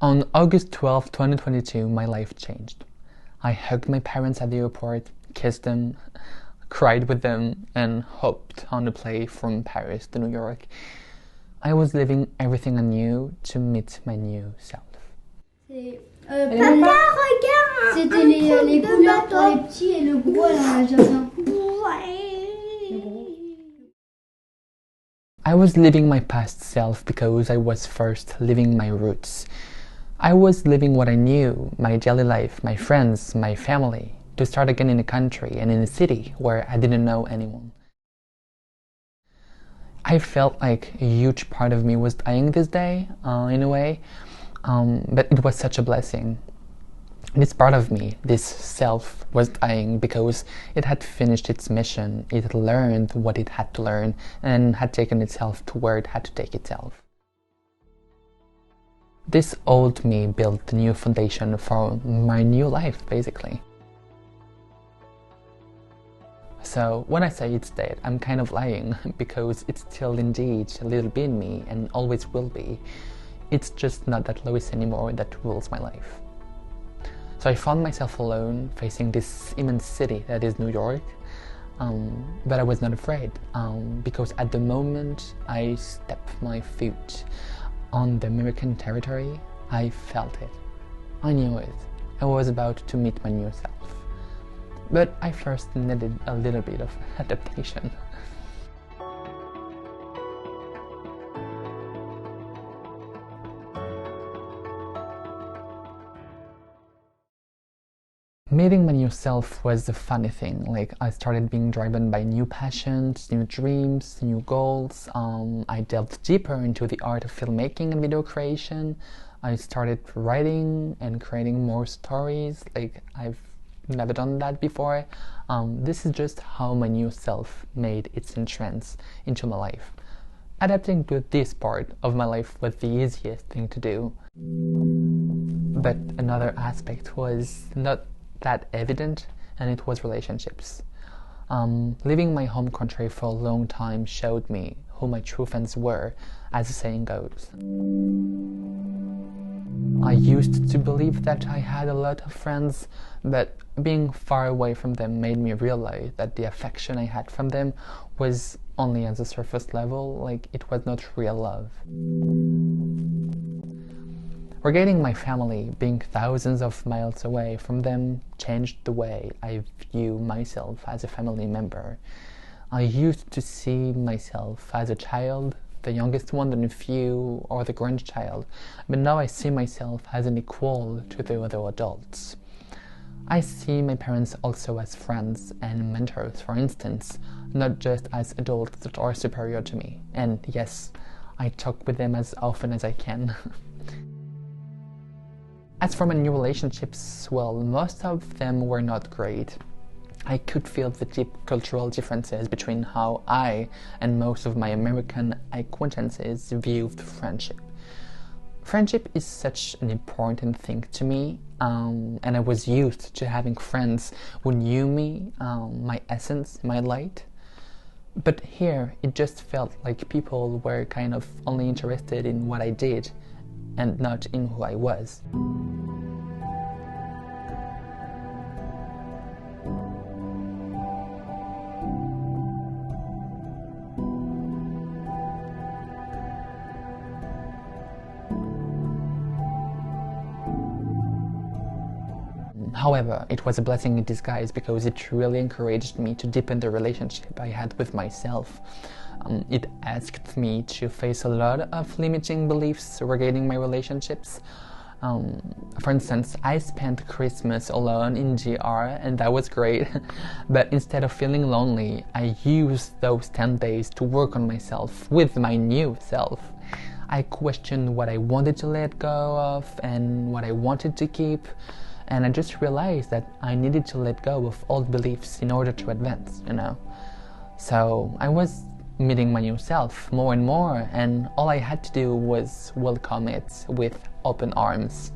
On August 12, 2022, my life changed. I hugged my parents at the airport, kissed them, cried with them, and hopped on a plane from Paris to New York. I was living everything anew to meet my new self. Papa, regarde. C'était les couleurs pour les petits et le gros dans le jardin. I was living my past self because I was first living my roots. I was living what I knew, my daily life, my friends, my family, to start again in a country and in a city where I didn't know anyone. I felt like a huge part of me was dying this day, in a way, but it was such a blessing. This part of me, this self, was dying because it had finished its mission, it had learned what it had to learn, and had taken itself to where it had to take itself. This old me built the new foundation for my new life, basically. So when I say it's dead, I'm kind of lying, because it's still indeed a little bit in me and always will be. It's just not that Loïs anymore that rules my life. So I found myself alone, facing this immense city that is New York, but I was not afraid, because at the moment I stepped my foot on the American territory, I felt it. I knew it. I was about to meet my new self. But I first needed a little bit of adaptation. Meeting my new self was a funny thing. Like, I started being driven by new passions, new dreams, new goals. I delved deeper into the art of filmmaking and video creation. I started writing and creating more stories. Like, I've never done that before. This is just how my new self made its entrance into my life. Adapting to this part of my life was the easiest thing to do. But another aspect was not that evident, and it was relationships. Leaving my home country for a long time showed me who my true friends were, as the saying goes. I used to believe that I had a lot of friends, but being far away from them made me realize that the affection I had from them was only at the surface level, like it was not real love. Regarding my family, being thousands of miles away from them changed the way I view myself as a family member. I used to see myself as a child, the youngest one in a few, or the grandchild, but now I see myself as an equal to the other adults. I see my parents also as friends and mentors, for instance, not just as adults that are superior to me. And yes, I talk with them as often as I can. As for my new relationships, well, most of them were not great. I could feel the deep cultural differences between how I and most of my American acquaintances viewed friendship. Friendship is such an important thing to me, and I was used to having friends who knew me, my essence, my light. But here, it just felt like people were kind of only interested in what I did, and not in who I was. However, it was a blessing in disguise because it really encouraged me to deepen the relationship I had with myself. It asked me to face a lot of limiting beliefs regarding my relationships. For instance, I spent Christmas alone in GR, and that was great. But instead of feeling lonely, I used those 10 days to work on myself with my new self. I questioned what I wanted to let go of and what I wanted to keep. And I just realized that I needed to let go of old beliefs in order to advance, So I was meeting my new self more and more, and all I had to do was welcome it with open arms.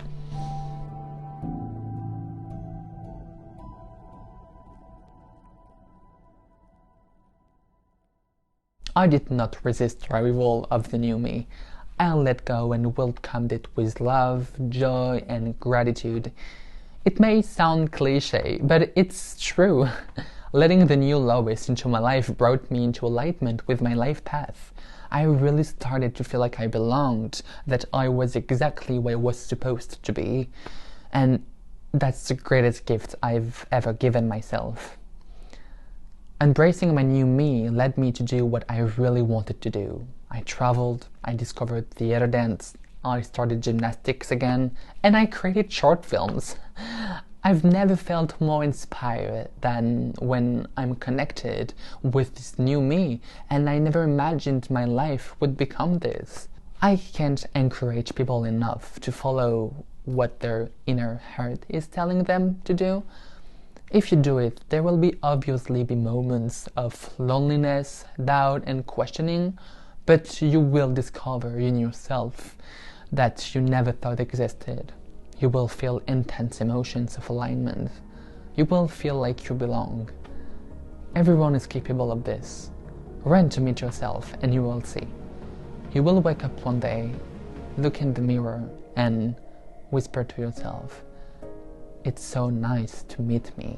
I did not resist the arrival of the new me. I'll let go and welcome it with love, joy, and gratitude. It may sound cliche, but it's true. Letting the new Loïs into my life brought me into alignment with my life path. I really started to feel like I belonged, that I was exactly where I was supposed to be. And that's the greatest gift I've ever given myself. Embracing my new me led me to do what I really wanted to do. I traveled, I discovered theater dance, I started gymnastics again, and I created short films. I've never felt more inspired than when I'm connected with this new me, and I never imagined my life would become this. I can't encourage people enough to follow what their inner heart is telling them to do. If you do it, there will obviously be moments of loneliness, doubt, and questioning, but you will discover in yourself that you never thought existed. You will feel intense emotions of alignment. You will feel like you belong. Everyone is capable of this. Run to meet yourself and you will see. You will wake up one day, look in the mirror, and whisper to yourself, "It's so nice to meet me."